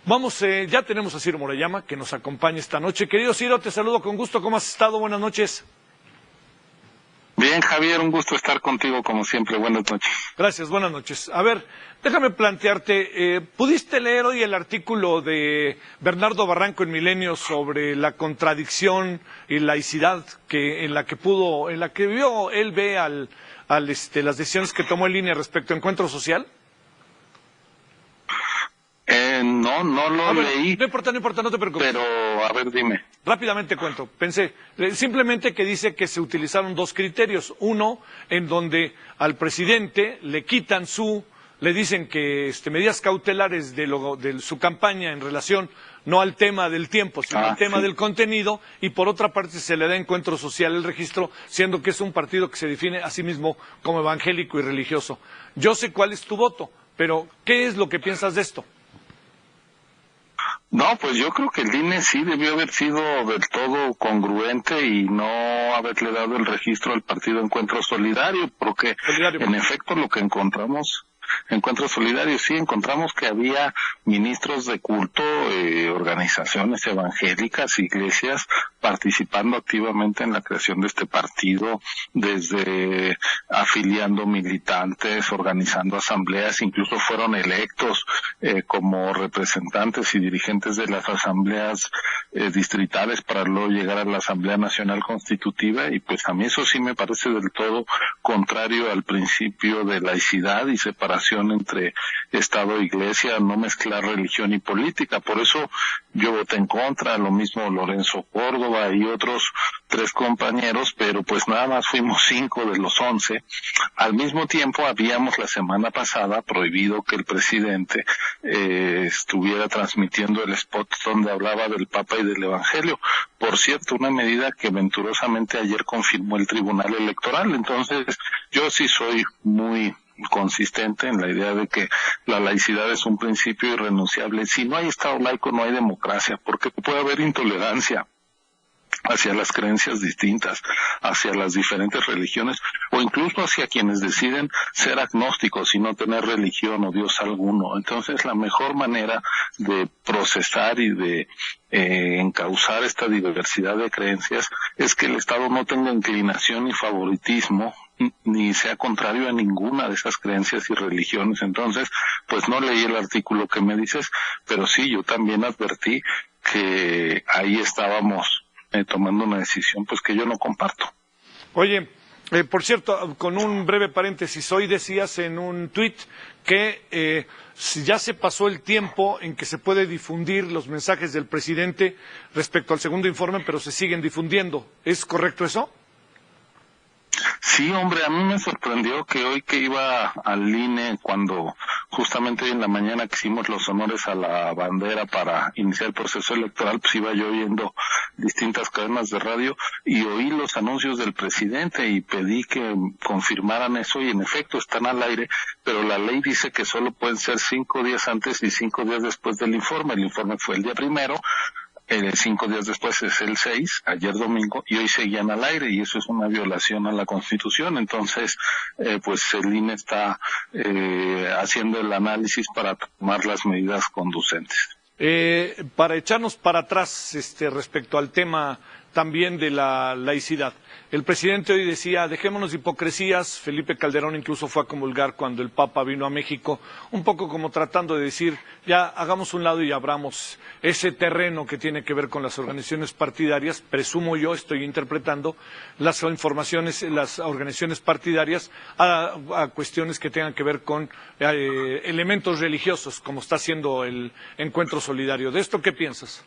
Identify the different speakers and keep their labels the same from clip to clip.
Speaker 1: Vamos, ya tenemos a Ciro Murayama, que nos acompaña esta noche. Querido Ciro, te saludo con gusto. ¿Cómo has estado? Buenas noches.
Speaker 2: Bien, Javier, un gusto estar contigo como siempre. Buenas noches.
Speaker 1: Gracias, buenas noches. A ver, déjame plantearte, ¿pudiste leer hoy el artículo de Bernardo Barranco en Milenio sobre la contradicción y laicidad en la que vio, él ve las decisiones que tomó en línea respecto a Encuentro Social?
Speaker 2: No lo leí.
Speaker 1: No importa, no te preocupes.
Speaker 2: Pero, a ver, dime.
Speaker 1: Rápidamente cuento. Pensé, simplemente que dice que se utilizaron dos criterios. Uno, en donde al presidente le dicen que medidas cautelares de su campaña en relación no al tema del tiempo, sino al tema del contenido, y por otra parte se le da Encuentro Social el registro, siendo que es un partido que se define a sí mismo como evangélico y religioso. Yo sé cuál es tu voto, pero ¿qué es lo que piensas de esto?
Speaker 2: No, pues yo creo que el INE sí debió haber sido del todo congruente y no haberle dado el registro al partido Encuentro Solidario, porque en efecto lo que encontramos, Encuentro Solidario, sí encontramos que había ministros de culto, organizaciones evangélicas, iglesias, participando activamente en la creación de este partido, desde afiliando militantes, organizando asambleas, incluso fueron electos como representantes y dirigentes de las asambleas distritales para luego llegar a la Asamblea Nacional Constitutiva, y pues a mí eso sí me parece del todo contrario al principio de laicidad y separación entre Estado e Iglesia, no mezclar religión y política. Por eso yo voté en contra, lo mismo Lorenzo Córdoba y otros 3 compañeros, pero pues nada más fuimos 5 de los 11. Al mismo tiempo habíamos la semana pasada prohibido que el presidente estuviera transmitiendo el spot donde hablaba del Papa y del Evangelio. Por cierto, una medida que venturosamente ayer confirmó el Tribunal Electoral. Entonces, yo sí soy muy consistente en la idea de que la laicidad es un principio irrenunciable. Si no hay Estado laico, no hay democracia, porque puede haber intolerancia hacia las creencias distintas, hacia las diferentes religiones, o incluso hacia quienes deciden ser agnósticos y no tener religión o Dios alguno. Entonces, la mejor manera de procesar y de encauzar esta diversidad de creencias es que el Estado no tenga inclinación ni favoritismo, ni sea contrario a ninguna de esas creencias y religiones. Entonces, pues no leí el artículo que me dices, pero sí, yo también advertí que ahí estábamos tomando una decisión pues que yo no comparto.
Speaker 1: Oye, por cierto, con un breve paréntesis, hoy decías en un tuit que ya se pasó el tiempo en que se puede difundir los mensajes del presidente respecto al segundo informe, pero se siguen difundiendo. ¿Es correcto eso?
Speaker 2: Sí, hombre, a mí me sorprendió que hoy que iba al INE, cuando justamente hoy en la mañana que hicimos los honores a la bandera para iniciar el proceso electoral, pues iba yo oyendo distintas cadenas de radio y oí los anuncios del presidente y pedí que confirmaran eso, y en efecto están al aire, pero la ley dice que solo pueden ser 5 días antes y 5 días después del informe. El informe fue el día 1, 5 días después es el 6, ayer domingo, y hoy seguían al aire, y eso es una violación a la Constitución. Entonces, pues el INE está haciendo el análisis para tomar las medidas conducentes.
Speaker 1: Para echarnos para atrás respecto al tema también de la laicidad. El presidente hoy decía, dejémonos de hipocresías. Felipe Calderón incluso fue a comulgar cuando el Papa vino a México, un poco como tratando de decir, ya hagamos un lado y abramos ese terreno que tiene que ver con las organizaciones partidarias. Presumo yo, estoy interpretando las organizaciones partidarias a cuestiones que tengan que ver con elementos religiosos, como está haciendo el Encuentro Solidario. ¿De esto qué piensas?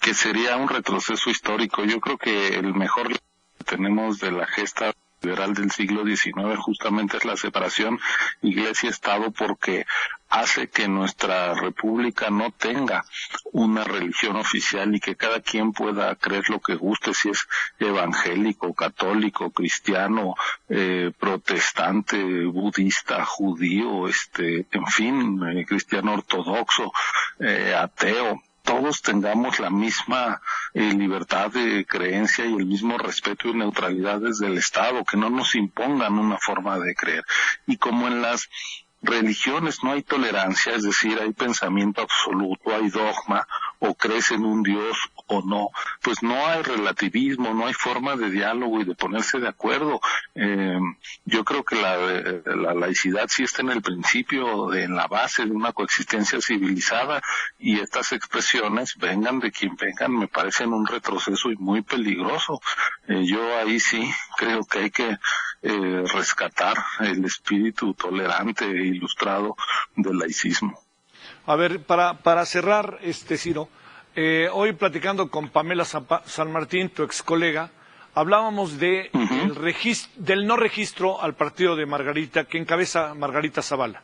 Speaker 2: Que sería un retroceso histórico. Yo creo que el mejor que tenemos de la gesta liberal del siglo XIX justamente es la separación Iglesia-Estado, porque hace que nuestra república no tenga una religión oficial y que cada quien pueda creer lo que guste, si es evangélico, católico, cristiano, protestante, budista, judío, en fin, cristiano ortodoxo, ateo. Todos tengamos la misma libertad de creencia y el mismo respeto y neutralidad desde el Estado, que no nos impongan una forma de creer. Y como en las religiones no hay tolerancia, es decir, hay pensamiento absoluto, hay dogma, o crees en un Dios o no, pues no hay relativismo, no hay forma de diálogo y de ponerse de acuerdo. Yo creo que la laicidad sí está en el principio, en la base de una coexistencia civilizada, y estas expresiones, vengan de quien vengan, me parecen un retroceso y muy peligroso. Yo ahí sí creo que hay que rescatar el espíritu tolerante e ilustrado del laicismo.
Speaker 1: A ver, para cerrar, Ciro, hoy platicando con Pamela San Martín, tu ex colega, hablábamos de del no registro al partido de Margarita, que encabeza Margarita Zavala.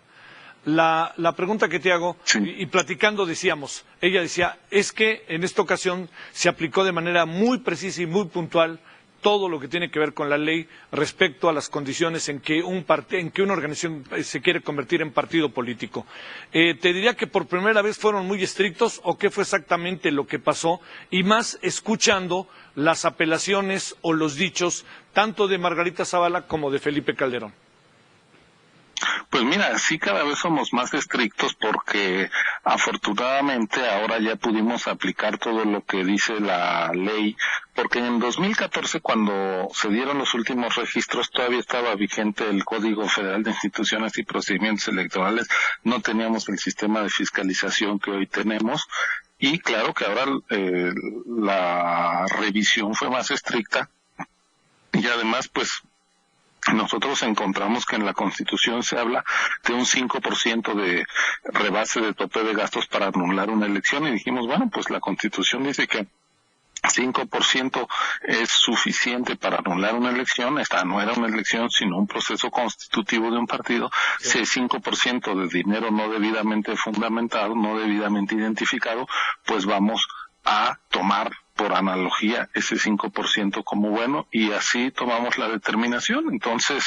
Speaker 1: La pregunta que te hago,
Speaker 2: sí.
Speaker 1: y platicando decíamos, ella decía, es que en esta ocasión se aplicó de manera muy precisa y muy puntual todo lo que tiene que ver con la ley respecto a las condiciones en que una organización se quiere convertir en partido político. ¿Te diría que por primera vez fueron muy estrictos o qué fue exactamente lo que pasó? Y más escuchando las apelaciones o los dichos tanto de Margarita Zavala como de Felipe Calderón.
Speaker 2: Pues mira, sí, cada vez somos más estrictos porque afortunadamente ahora ya pudimos aplicar todo lo que dice la ley, porque en 2014, cuando se dieron los últimos registros, todavía estaba vigente el Código Federal de Instituciones y Procedimientos Electorales, no teníamos el sistema de fiscalización que hoy tenemos, y claro que ahora la revisión fue más estricta, y además pues nosotros encontramos que en la Constitución se habla de un 5% de rebase de tope de gastos para anular una elección, y dijimos, bueno, pues la Constitución dice que 5% es suficiente para anular una elección. Esta no era una elección, sino un proceso constitutivo de un partido. Sí. Si 5% de dinero no debidamente fundamentado, no debidamente identificado, pues vamos a tomar por analogía ese 5% como bueno, y así tomamos la determinación. Entonces,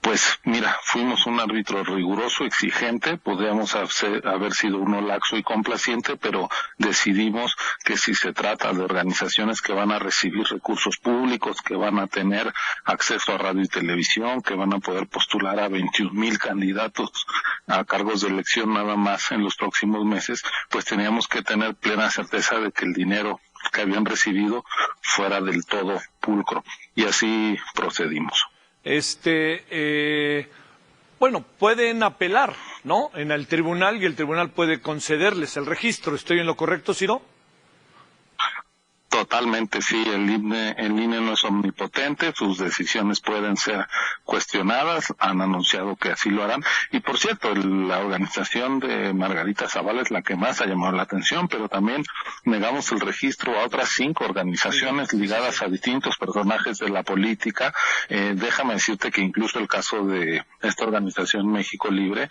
Speaker 2: pues mira, fuimos un árbitro riguroso, exigente, podríamos haber sido uno laxo y complaciente, pero decidimos que si se trata de organizaciones que van a recibir recursos públicos, que van a tener acceso a radio y televisión, que van a poder postular a 21,000 candidatos a cargos de elección nada más en los próximos meses, pues teníamos que tener plena certeza de que el dinero que habían recibido fuera del todo pulcro, y así procedimos.
Speaker 1: Bueno, pueden apelar, ¿no?, en el tribunal, y el tribunal puede concederles el registro. ¿Estoy en lo correcto, Ciro?
Speaker 2: Totalmente, sí, el INE no es omnipotente, sus decisiones pueden ser cuestionadas, han anunciado que así lo harán, y por cierto, la organización de Margarita Zavala es la que más ha llamado la atención, pero también negamos el registro a otras 5 organizaciones ligadas a distintos personajes de la política. Déjame decirte que incluso el caso de esta organización México Libre,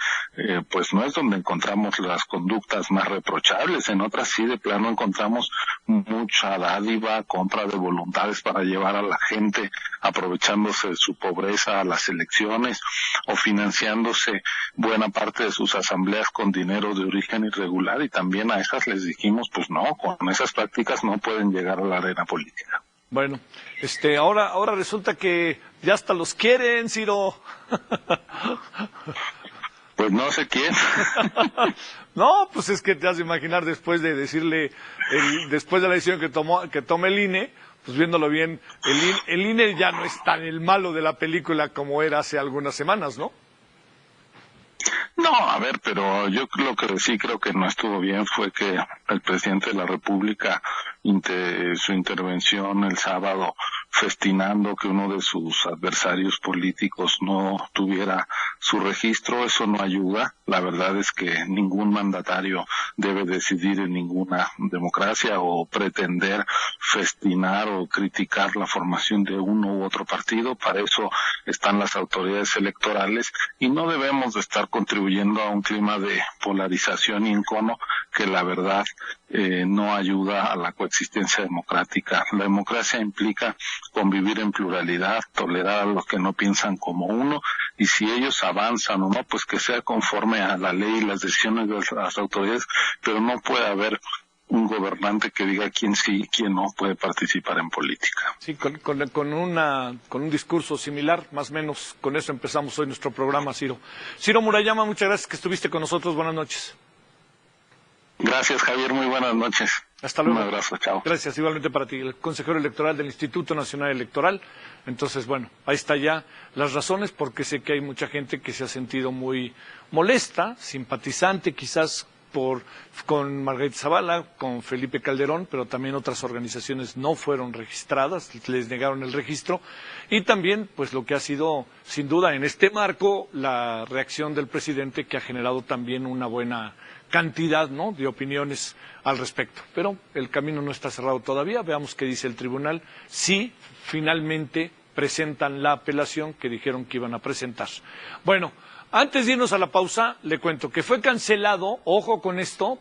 Speaker 2: pues no es donde encontramos las conductas más reprochables, en otras sí de plano encontramos mucha dádiva, compra de voluntades para llevar a la gente aprovechándose de su pobreza a las elecciones, o financiándose buena parte de sus asambleas con dinero de origen irregular, y también a esas les dijimos, pues no, con esas prácticas no pueden llegar a la arena política.
Speaker 1: Bueno, ahora resulta que ya hasta los quieren, Ciro.
Speaker 2: Pues no sé quién.
Speaker 1: No, pues es que te has de imaginar, después de decirle, después de la decisión que tome el INE, pues viéndolo bien, el INE ya no es tan el malo de la película como era hace algunas semanas, ¿no?
Speaker 2: No, a ver, pero yo lo que sí creo que no estuvo bien fue que el presidente de la República, su intervención el sábado, festinando que uno de sus adversarios políticos no tuviera su registro, eso no ayuda. La verdad es que ningún mandatario debe decidir en ninguna democracia o pretender festinar o criticar la formación de uno u otro partido. Para eso están las autoridades electorales, y no debemos de estar contribuyendo a un clima de polarización y encono que la verdad no ayuda a la coexistencia democrática. La democracia implica convivir en pluralidad, tolerar a los que no piensan como uno, y si ellos avanzan o no, pues que sea conforme a la ley y las decisiones de las autoridades, pero no puede haber un gobernante que diga quién sí y quién no puede participar en política.
Speaker 1: Sí, con un discurso similar, más o menos, con eso empezamos hoy nuestro programa, Ciro. Ciro Murayama, muchas gracias que estuviste con nosotros, buenas noches.
Speaker 2: Gracias, Javier, muy buenas noches.
Speaker 1: Hasta luego.
Speaker 2: Un abrazo, chao.
Speaker 1: Gracias, igualmente para ti, el consejero electoral del Instituto Nacional Electoral. Entonces, bueno, ahí está ya las razones, porque sé que hay mucha gente que se ha sentido muy molesta, simpatizante quizás con Margarita Zavala, con Felipe Calderón, pero también otras organizaciones no fueron registradas, les negaron el registro, y también pues lo que ha sido sin duda en este marco la reacción del presidente, que ha generado también una buena cantidad, ¿no?, de opiniones al respecto. Pero el camino no está cerrado todavía, veamos qué dice el tribunal, si finalmente presentan la apelación que dijeron que iban a presentar. Bueno, antes de irnos a la pausa, le cuento que fue cancelado, ojo con esto,